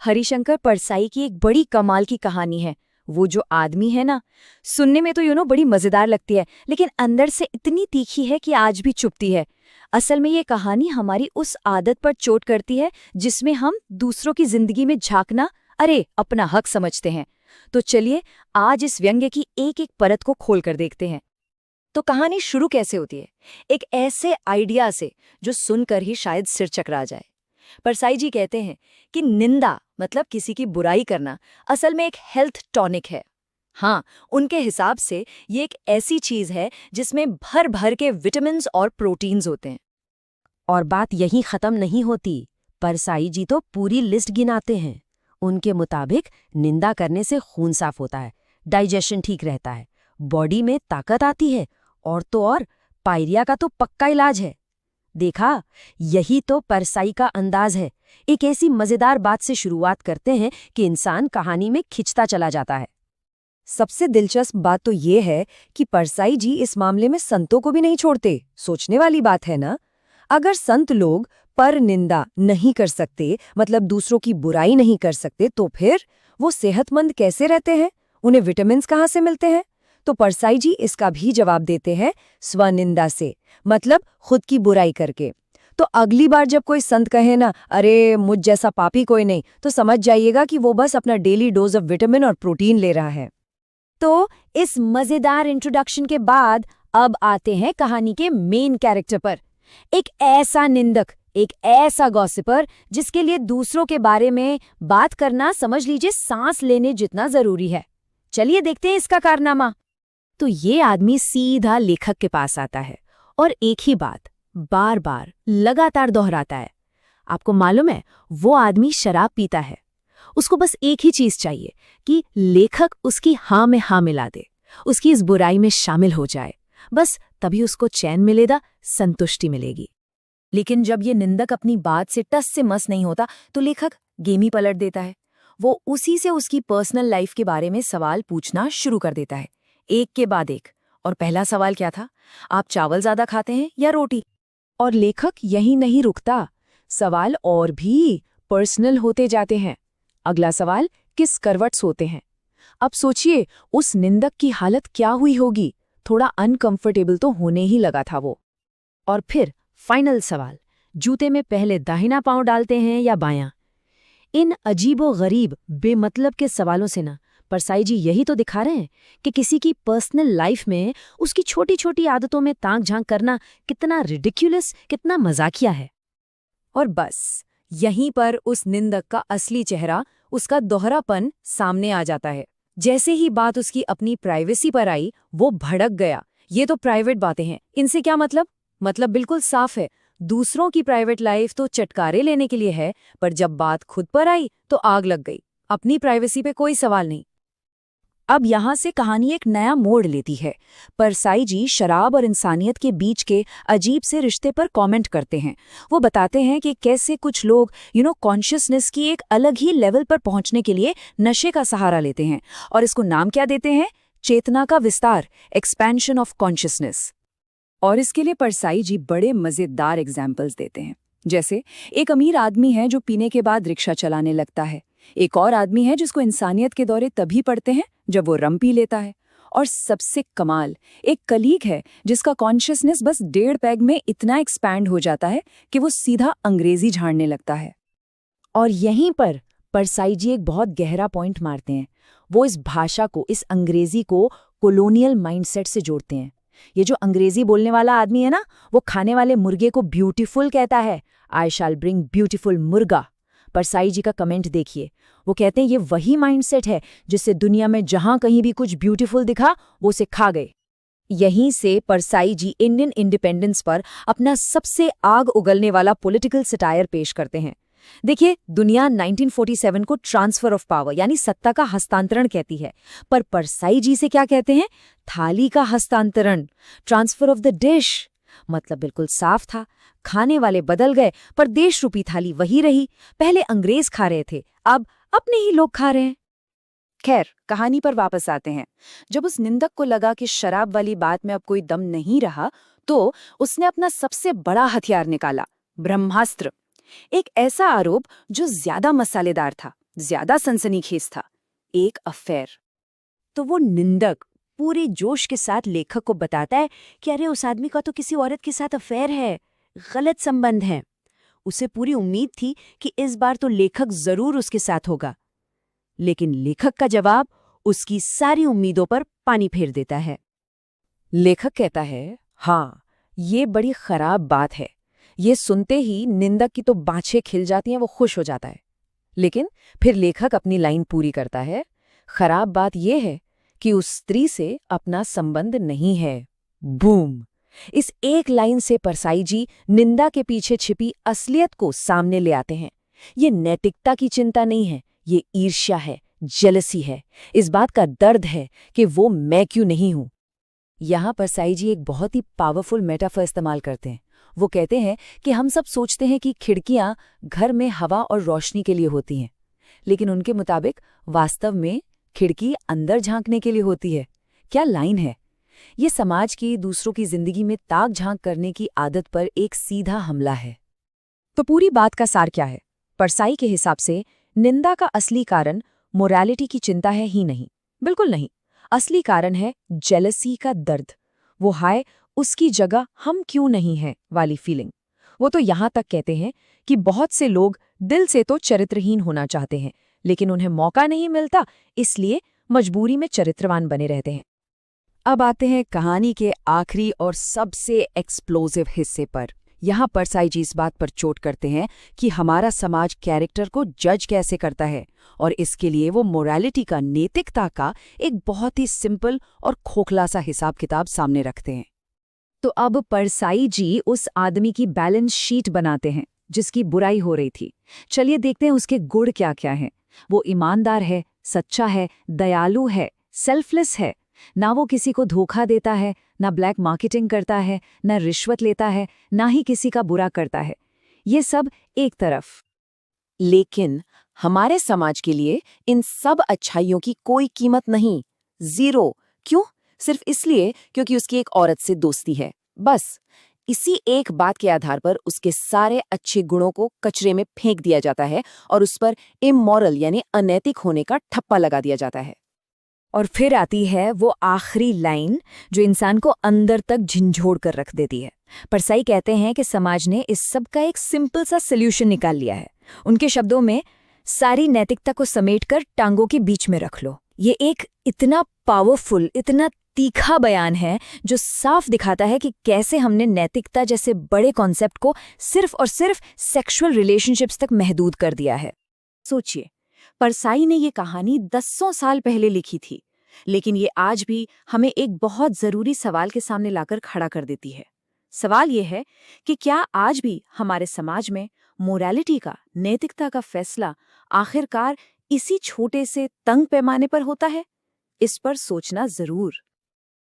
हरिशंकर परसाई की एक बड़ी कमाल की कहानी है। वो जो आदमी है ना, सुनने में तो बड़ी मजेदार लगती है, लेकिन अंदर से इतनी तीखी है कि आज भी चुभती है। असल में ये कहानी हमारी उस आदत पर चोट करती है जिसमें हम दूसरों की जिंदगी में झांकना अपना हक समझते हैं। तो चलिए आज इस व्यंग्य की एक एक परत को खोल कर देखते हैं। तो कहानी शुरू कैसे होती है? एक ऐसे आइडिया से जो सुनकर ही शायद सिर चकरा जाए। परसाई जी कहते हैं कि निंदा मतलब किसी की बुराई करना असल में एक हेल्थ टॉनिक है। हाँ, उनके हिसाब से ये एक ऐसी चीज है जिसमें भर भर के विटामिन्स और प्रोटीन्स होते हैं। और बात यहीं खत्म नहीं होती। परसाई जी तो पूरी लिस्ट गिनाते हैं। उनके मुताबिक निंदा करने से खून साफ होता है, डाइजेशन ठीक रहता है, बॉडी में ताकत आती है, और तो और पायरिया का तो पक्का इलाज है। देखा, यही तो परसाई का अंदाज है। एक ऐसी मजेदार बात से शुरुआत करते हैं कि इंसान कहानी में खिंचता चला जाता है। सबसे दिलचस्प बात तो ये है कि परसाई जी इस मामले में संतों को भी नहीं छोड़ते। सोचने वाली बात है ना। अगर संत लोग पर निंदा नहीं कर सकते, मतलब दूसरों की बुराई नहीं कर सकते, तो फिर वो सेहतमंद कैसे रहते हैं? उन्हें विटामिन्स कहाँ से मिलते हैं? तो परसाई जी इसका भी जवाब देते हैं स्वनिंदा से, मतलब खुद की बुराई करके। तो अगली बार जब कोई संत कहे ना, अरे मुझ जैसा पापी कोई नहीं, तो समझ जाइएगा कि वो बस अपना डेली डोज ऑफ विटामिन और प्रोटीन ले रहा है। तो इस मजेदार इंट्रोडक्शन के बाद अब आते हैं कहानी के मेन कैरेक्टर पर। एक ऐसा निंदक, एक ऐसा गॉसिपर जिसके लिए दूसरों के बारे में बात करना समझ लीजिए सांस लेने जितना जरूरी है। चलिए देखते हैं इसका कारनामा। तो ये आदमी सीधा लेखक के पास आता है और एक ही बात बार बार लगातार दोहराता है। आपको मालूम है, वो आदमी शराब पीता है। उसको बस एक ही चीज चाहिए कि लेखक उसकी हाँ में हाँ मिला दे, उसकी इस बुराई में शामिल हो जाए। बस तभी उसको चैन मिलेगा, संतुष्टि मिलेगी। लेकिन जब ये निंदक अपनी बात से टस से मस नहीं होता तो लेखक गेम ही पलट देता है। वो उसी से उसकी पर्सनल लाइफ के बारे में सवाल पूछना शुरू कर देता है, एक के बाद एक। और पहला सवाल क्या था? आप चावल ज्यादा खाते हैं या रोटी? और लेखक यही नहीं रुकता, सवाल और भी पर्सनल होते जाते हैं। अगला सवाल, किस करवट सोते हैं? अब सोचिए उस निंदक की हालत क्या हुई होगी। थोड़ा अनकंफर्टेबल तो होने ही लगा था वो। और फिर फाइनल सवाल, जूते में पहले दाहिना पांव डालते हैं या बायां? इन अजीबो गरीब बेमतलब के सवालों से ना परसाई जी यही तो दिखा रहे हैं कि किसी की पर्सनल लाइफ में उसकी छोटी छोटी आदतों में ताक झांक करना कितना रिडिक्युलस, कितना मजाकिया है। और बस यहीं पर उस निंदक का असली चेहरा, उसका दोहरापन सामने आ जाता है। जैसे ही बात उसकी अपनी प्राइवेसी पर आई, वो भड़क गया। ये तो प्राइवेट बातें हैं, इनसे क्या मतलब? मतलब बिल्कुल साफ है, दूसरों की प्राइवेट लाइफ तो चटकारे लेने के लिए है, पर जब बात खुद पर आई तो आग लग गई। अपनी प्राइवेसी पे कोई सवाल नहीं। अब यहाँ से कहानी एक नया मोड़ लेती है। परसाई जी शराब और इंसानियत के बीच के अजीब से रिश्ते पर कमेंट करते हैं। वो बताते हैं कि कैसे कुछ लोग कॉन्शियसनेस की एक अलग ही लेवल पर पहुंचने के लिए नशे का सहारा लेते हैं, और इसको नाम क्या देते हैं? चेतना का विस्तार, एक्सपेंशन ऑफ कॉन्शियसनेस। और इसके लिए परसाई जी बड़े मजेदार एग्जाम्पल्स देते हैं। जैसे एक अमीर आदमी है जो पीने के बाद रिक्शा चलाने लगता है। एक और आदमी है जिसको इंसानियत के दौरे तभी पड़ते हैं जब वो रम पी लेता है। और सबसे कमाल, एक कलीग है जिसका कॉन्शियसनेस बस 1.5 पैग में इतना एक्सपैंड हो जाता है कि वो सीधा अंग्रेजी झाड़ने लगता है। और यहीं पर परसाई जी एक बहुत गहरा पॉइंट मारते हैं। वो इस भाषा को, इस अंग्रेजी को कोलोनियल माइंडसेट से जोड़ते हैं। ये जो अंग्रेजी बोलने वाला आदमी है ना, वो खाने वाले मुर्गे को ब्यूटीफुल कहता है, आई शैल ब्रिंग ब्यूटीफुल मुर्गा। परसाई जी का कमेंट देखिए, वो कहते हैं ये वही माइंडसेट है जिससे दुनिया में जहां कहीं भी कुछ ब्यूटीफुल दिखा वो उसे खा गए। यहीं से परसाई जी इंडियन इंडिपेंडेंस पर अपना सबसे आग उगलने वाला पॉलिटिकल सटायर पेश करते हैं। देखिए, दुनिया 1947 को ट्रांसफर ऑफ पावर यानी सत्ता का हस्तांतरण कहती है, पर परसाई जी से क्या कहते हैं? थाली का हस्तांतरण, ट्रांसफर ऑफ द डिश। मतलब बिल्कुल साफ था, खाने वाले बदल गए पर देश रूपी थाली वही रही। पहले अंग्रेज खा रहे थे, अब अपने ही लोग खा रहे हैं। खैर, कहानी पर वापस आते हैं। जब उस निंदक को लगा कि शराब वाली बात में अब कोई दम नहीं रहा, तो उसने अपना सबसे बड़ा हथियार निकाला, ब्रह्मास्त्र। एक ऐसा आरोप जो ज्यादा मसालेदार था, ज्यादा सनसनीखेज था, एक अफेयर। तो वो निंदक पूरे जोश के साथ लेखक को बताता है कि अरे उस आदमी का तो किसी औरत के साथ अफेयर है, गलत संबंध है। उसे पूरी उम्मीद थी कि इस बार तो लेखक जरूर उसके साथ होगा, लेकिन लेखक का जवाब उसकी सारी उम्मीदों पर पानी फेर देता है। लेखक कहता है, हाँ, ये बड़ी खराब बात है। ये सुनते ही निंदक की तो बाँछें खिल जाती हैं, वो खुश हो जाता है। लेकिन फिर लेखक अपनी लाइन पूरी करता है, खराब बात यह है कि उस स्त्री से अपना संबंध नहीं है। बूम! इस एक लाइन से परसाई जी निंदा के पीछे छिपी असलियत को सामने ले आते हैं। ये नैतिकता की चिंता नहीं है, ये ईर्ष्या है, जेलसी है, इस बात का दर्द है कि वो मैं क्यों नहीं हूं। यहाँ परसाई जी एक बहुत ही पावरफुल मेटाफर इस्तेमाल करते हैं। वो कहते हैं कि हम सब सोचते हैं कि खिड़कियां घर में हवा और रोशनी के लिए होती हैं, लेकिन उनके मुताबिक वास्तव में खिड़की अंदर झांकने के लिए होती है। क्या लाइन है! ये समाज की, दूसरों की जिंदगी में ताक झांक करने की आदत पर एक सीधा हमला है। तो पूरी बात का सार क्या है? परसाई के हिसाब से निंदा का असली कारण मोरालिटी की चिंता है ही नहीं, बिल्कुल नहीं। असली कारण है जेलसी का दर्द। वो हाय, उसकी जगह हम क्यों नहीं हैं वाली फीलिंग। वो तो यहाँ तक कहते हैं कि बहुत से लोग दिल से तो चरित्रहीन होना चाहते हैं, लेकिन उन्हें मौका नहीं मिलता, इसलिए मजबूरी में चरित्रवान बने रहते हैं। अब आते हैं कहानी के आखिरी और सबसे एक्सप्लोसिव हिस्से पर। यहाँ परसाई जी इस बात पर चोट करते हैं कि हमारा समाज कैरेक्टर को जज कैसे करता है, और इसके लिए वो मोरालिटी का, नैतिकता का एक बहुत ही सिंपल और खोखला सा हिसाब किताब सामने रखते हैं। तो अब परसाई जी उस आदमी की बैलेंस शीट बनाते हैं जिसकी बुराई हो रही थी। चलिए देखते हैं उसके गुण क्या क्या हैं। वो ईमानदार है, सच्चा है, दयालु है, सेल्फलेस है। ना वो किसी को धोखा देता है, ना ब्लैक मार्केटिंग करता है, ना रिश्वत लेता है, ना ही किसी का बुरा करता है। ये सब एक तरफ। लेकिन हमारे समाज के लिए इन सब अच्छाइयों की कोई कीमत नहीं, जीरो। क्यों? सिर्फ इसलिए क्योंकि उसकी एक औरत से दोस्ती है। बस इसी एक बात के आधार पर उसके सारे अच्छे गुणों को कचरे में फेंक दिया जाता है और उस पर इमोरल यानी अनैतिक होने का ठप्पा लगा दिया जाता है। और फिर आती है वो आखिरी लाइन जो इंसान को अंदर तक झंझोड़ कर रख देती है। परसाई कहते हैं कि समाज ने इस सब का एक सिंपल सा सल्यूशन निकाल लिया है। उनके शब्दों में, सारी नैतिकता को समेटकर टांगों के बीच में रख लो। ये एक इतना पावरफुल, इतना तीखा बयान है जो साफ दिखाता है कि कैसे हमने नैतिकता जैसे बड़े कॉन्सेप्ट को सिर्फ और सिर्फ सेक्सुअल रिलेशनशिप्स तक महदूद कर दिया है। सोचिए, परसाई ने ये कहानी दसों साल पहले लिखी थी, लेकिन ये आज भी हमें एक बहुत जरूरी सवाल के सामने लाकर खड़ा कर देती है। सवाल ये है कि क्या आज भी हमारे समाज में मोरालिटी का, नैतिकता का फैसला आखिरकार इसी छोटे से तंग पैमाने पर होता है? इस पर सोचना जरूर।